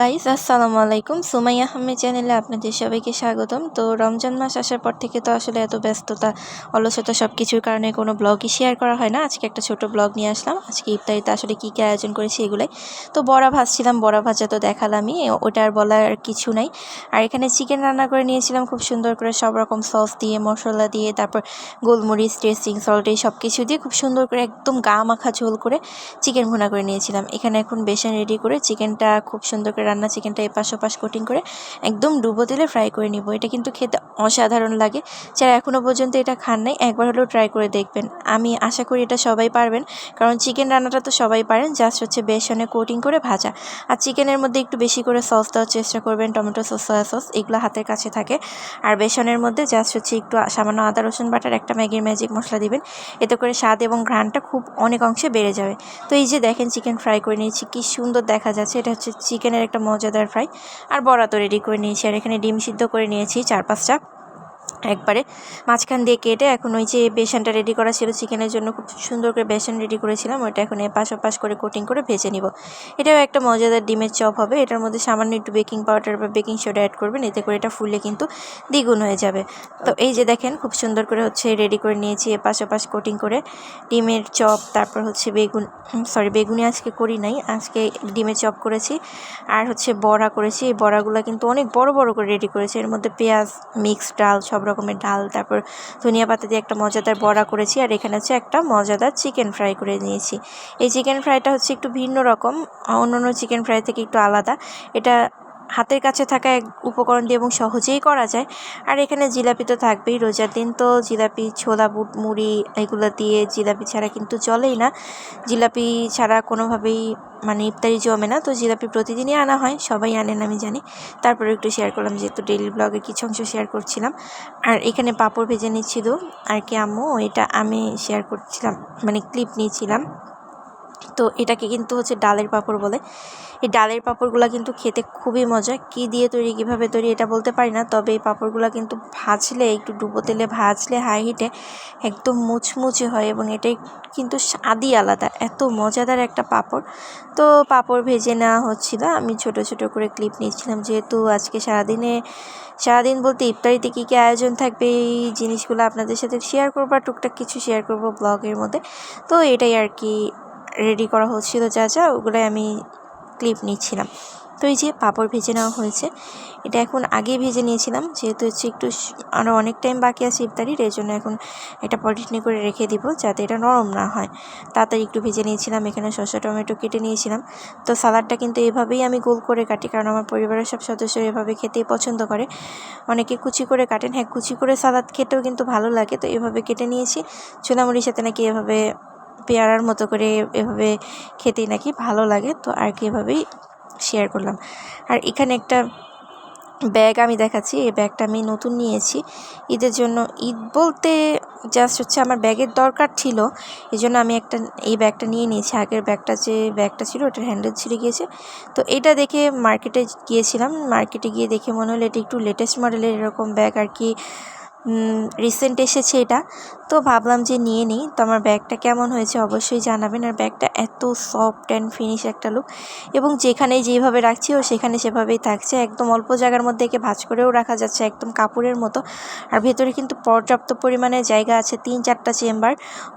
Guys আসসালামু আলাইকুম। সুমাইয়া আহমেদ চ্যানেলে আপনাদের সবাইকে স্বাগতম। তো রমজান মাস আসার পর থেকে তো আসলে এত ব্যস্ততা, অলসতা সব কিছুর কারণে কোনো ব্লগই শেয়ার করা হয় না। আজকে একটা ছোট ব্লগ নিয়ে আসলাম। আজকে ইফতারিতে আসলে কী কী আয়োজন করেছি এগুলাই। তো বড়া ভাজছিলাম, বড়া ভাজা তো দেখালামই, ওটা আর বলার কিছু নাই। আর এখানে চিকেন রান্না করে নিয়েছিলাম খুব সুন্দর করে, সব রকম সস দিয়ে, মশলা দিয়ে, তারপর গোলমরিচ, ড্রেসিং, সল্ট, এই সব কিছু দিয়ে খুব সুন্দর করে একদম গা মাখা ঝোল করে চিকেন ভুনা করে নিয়েছিলাম। এখানে এখন বেসন রেডি করে চিকেনটা খুব সুন্দর করে রান্না চিকেনটা এপাশ ওপাশ কোটিং করে একদম ডুবো তেলে ফ্রাই করে নিব। এটা কিন্তু খেতে অসাধারণ লাগে। যারা এখনও পর্যন্ত এটা খান নাই একবার হলেও ট্রাই করে দেখবেন। আমি আশা করি এটা সবাই পারবেন, কারণ চিকেন রান্নাটা তো সবাই পারেন। জাস্ট হচ্ছে বেসনে কোটিং করে ভাজা, আর চিকেনের মধ্যে একটু বেশি করে সস দেওয়ার চেষ্টা করবেন, টমেটো সস, সয়া সস, এগুলো হাতের কাছে থাকে। আর বেসনের মধ্যে জাস্ট হচ্ছে একটু সামান্য আদা রসুন বাটার, একটা ম্যাগির ম্যাজিক মশলা দিবেন। এতে করে স্বাদ এবং ঘ্রাণটা খুব অনেক অংশে বেড়ে যাবে। তো এই যে দেখেন চিকেন ফ্রাই করে নিয়েছি, কি সুন্দর দেখা যাচ্ছে। এটা হচ্ছে চিকেনের একটা মজাদার ফ্রাই। আর বড়া তো রেডি করে নিয়েছি। আর এখানে ডিম সিদ্ধ করে নিয়েছি 4-5টা একবারে মাঝখান দিয়ে কেটে। এখন ওই যে বেসনটা রেডি করা ছিল চিকেনের জন্য, খুব সুন্দর করে বেসন রেডি করেছিলাম, ওইটা এখন এপাশ ওপাশ করে কোটিং করে ভেজে নিব। এটাও একটা মজাদার ডিমের চপ হবে। এটার মধ্যে সামান্য একটু বেকিং পাউডার বা বেকিং সোডা অ্যাড করবেন, এতে করে এটা ফুললে কিন্তু দ্বিগুণ হয়ে যাবে। তো এই যে দেখেন খুব সুন্দর করে হচ্ছে রেডি করে নিয়েছি এপাশ ওপাশ কোটিং করে ডিমের চপ। তারপর হচ্ছে বেগুনি আজকে করি নাই, আজকে ডিমের চপ করেছি। আর হচ্ছে বড়া করেছি। এই বড়াগুলো কিন্তু অনেক বড় বড় করে রেডি করেছি। এর মধ্যে পেঁয়াজ, মিক্সড ডাল, সব রকমের ডাল, তারপর ধনিয়া পাতা দিয়ে একটা মজাদার বড়া করেছি। আর এখানে হচ্ছে একটা মজাদার চিকেন ফ্রাই করে নিয়েছি। এই চিকেন ফ্রাইটা হচ্ছে একটু ভিন্ন রকম, অন্যান্য চিকেন ফ্রাই থেকে একটু আলাদা। এটা হাতের কাছে থাকা এক উপকরণ দিয়ে এবং সহজেই করা যায়। আর এখানে জিলাপি তো থাকবেই, রোজার দিন তো জিলাপি, ছোলা বুট, মুড়ি এগুলো দিয়ে জিলাপি ছাড়া কিন্তু চলেই না। জিলাপি ছাড়া কোনোভাবেই মানে ইফতারি জমে না। তো জিলাপি প্রতিদিনই আনা হয়, সবাই আনেন আমি জানি। তারপরে একটু শেয়ার করলাম, যেহেতু ডেইলি ব্লগের কিছু অংশ শেয়ার করছিলাম। আর এখানে পাঁপড় ভেজে নিচ্ছিল আর কি আম্মু, এটা আমি শেয়ার করছিলাম, মানে ক্লিপ নিয়েছিলাম। তো এটাকে কিন্তু হচ্ছে ডালের পাঁপড় বলে। এই ডালের পাঁপড়গুলো কিন্তু খেতে খুবই মজা। কী দিয়ে তৈরি, কীভাবে তৈরি এটা বলতে পারি না, তবে এই পাঁপড়গুলো কিন্তু ভাজলে, একটু ডুবো তেলে ভাজলে হাই হিটে একদম মুচমুচে হয়, এবং এটাই কিন্তু স্বাদই আলাদা, এত মজাদার একটা পাঁপড়। তো পাঁপড় ভেজে নেওয়া হচ্ছিল, আমি ছোট ছোট করে ক্লিপ নিচ্ছিলাম, যেহেতু আজকে সারাদিন বলতে ইফতারিতে কী কী আয়োজন থাকবে এই জিনিসগুলো আপনাদের সাথে শেয়ার করবো, আর টুকটাক কিছু শেয়ার করবো ব্লগের মধ্যে। তো এটাই আর কি রেডি করা হচ্ছিলো, যা যা ওগুলোই আমি ক্লিপ নিচ্ছিলাম। তো এই যে পাঁপড় ভেজে নেওয়া হয়েছে, এটা এখন আগেই ভেজে নিয়েছিলাম, যেহেতু হচ্ছে একটু আরও অনেক টাইম বাকি আছে ইফতারির, এই জন্য এখন এটা পলিথিনে করে রেখে দিব যাতে এটা নরম না হয়। তাড়াতাড়ি একটু ভেজে নিয়েছিলাম। এখানে শসা টমেটো কেটে নিয়েছিলাম। তো সালাডটা কিন্তু এভাবেই আমি গোল করে কাটি, কারণ আমার পরিবারের সব সদস্য এভাবে খেতেই পছন্দ করে। অনেকে কুচি করে কাটেন, হ্যাঁ কুচি করে সালাদ খেতেও কিন্তু ভালো লাগে। তো এভাবে কেটে নিয়েছি। চুনামুড়ির সাথে নাকি এভাবে পেয়ারার মতো করে এভাবে খেতেই নাকি ভালো লাগে। তো আর কি এভাবেই শেয়ার করলাম। আর এখানে একটা ব্যাগ আমি দেখাচ্ছি, এই ব্যাগটা আমি নতুন নিয়েছি ঈদের জন্য। ঈদ বলতে জাস্ট হচ্ছে আমার ব্যাগের দরকার ছিল, এই জন্য আমি এই ব্যাগটা নিয়ে নিয়েছি। আগের যে ব্যাগটা ছিল ওটার হ্যান্ডেল ছিঁড়ে গিয়েছে। তো এটা দেখে মার্কেটে গিয়েছিলাম, মার্কেটে গিয়ে দেখে মনে হলো এটা একটু লেটেস্ট মডেলের এরকম ব্যাগ আর কি, রিসেন্ট এসেছে এটা। তো ভাবলাম যে নিয়ে নিই। তো আমার ব্যাগটা কেমন হয়েছে অবশ্যই জানাবেন। আর ব্যাগটা এত সফট অ্যান্ড ফিনিশ একটা লুক, এবং যেখানেই যেভাবে রাখছি ও সেখানে সেভাবেই থাকছে। একদম অল্প জায়গার মধ্যে একে ভাঁজ করেও রাখা যাচ্ছে, একদম কাপড়ের মতো। আর ভেতরে কিন্তু পর্যাপ্ত পরিমাণে জায়গা আছে, 3-4টা চেম্বার,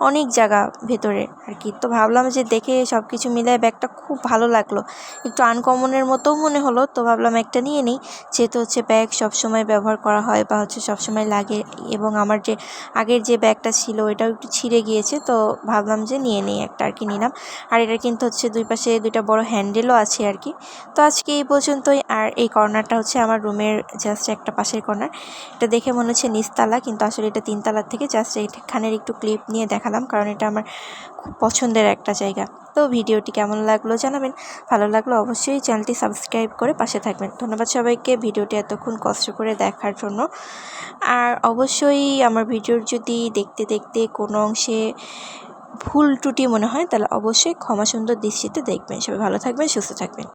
অনেক জায়গা ভেতরে আর কি। তো ভাবলাম যে দেখে সব কিছু মিলিয়ে ব্যাগটা খুব ভালো লাগলো, একটু আনকমনের মতোও মনে হলো। তো ভাবলাম একটা নিয়ে নিই, যেহেতু হচ্ছে ব্যাগ সবসময় ব্যবহার করা হয় বা হচ্ছে সবসময় লাগে। এবং আমার যে আগের যে ব্যাগটা ছিল ওইটাও একটু ছিঁড়ে গিয়েছে, তো ভাবলাম যে নিয়ে নিই একটা আর কি, নিলাম। আর এটার কিন্তু হচ্ছে দুই পাশে 2টা বড় হ্যান্ডেলও আছে আর কি। তো আজকে এই পর্যন্তই। আর এই কর্নারটা হচ্ছে আমার রুমের জাস্ট একটা পাশের কর্নার। এটা দেখে মনে হচ্ছে নিচতলা, কিন্তু আসলে এটা 3তলার থেকে। জাস্ট এইখানের একটু ক্লিপ নিয়ে দেখালাম, কারণ এটা আমার খুব পছন্দের একটা জায়গা। তো ভিডিওটি কেমন লাগলো জানাবেন, ভালো লাগলো অবশ্যই চ্যানেলটি সাবস্ক্রাইব করে পাশে থাকবেন। ধন্যবাদ সবাইকে ভিডিওটি এতক্ষণ কষ্ট করে দেখার জন্য। আর অবশ্যই আমার ভিডিওর যদি দেখতে দেখতে কোনো অংশে ভুল ত্রুটি মনে হয়, তাহলে অবশ্যই ক্ষমা সুন্দর দৃষ্টিতে দেখবেন। সবাই ভালো থাকবেন, সুস্থ থাকবেন।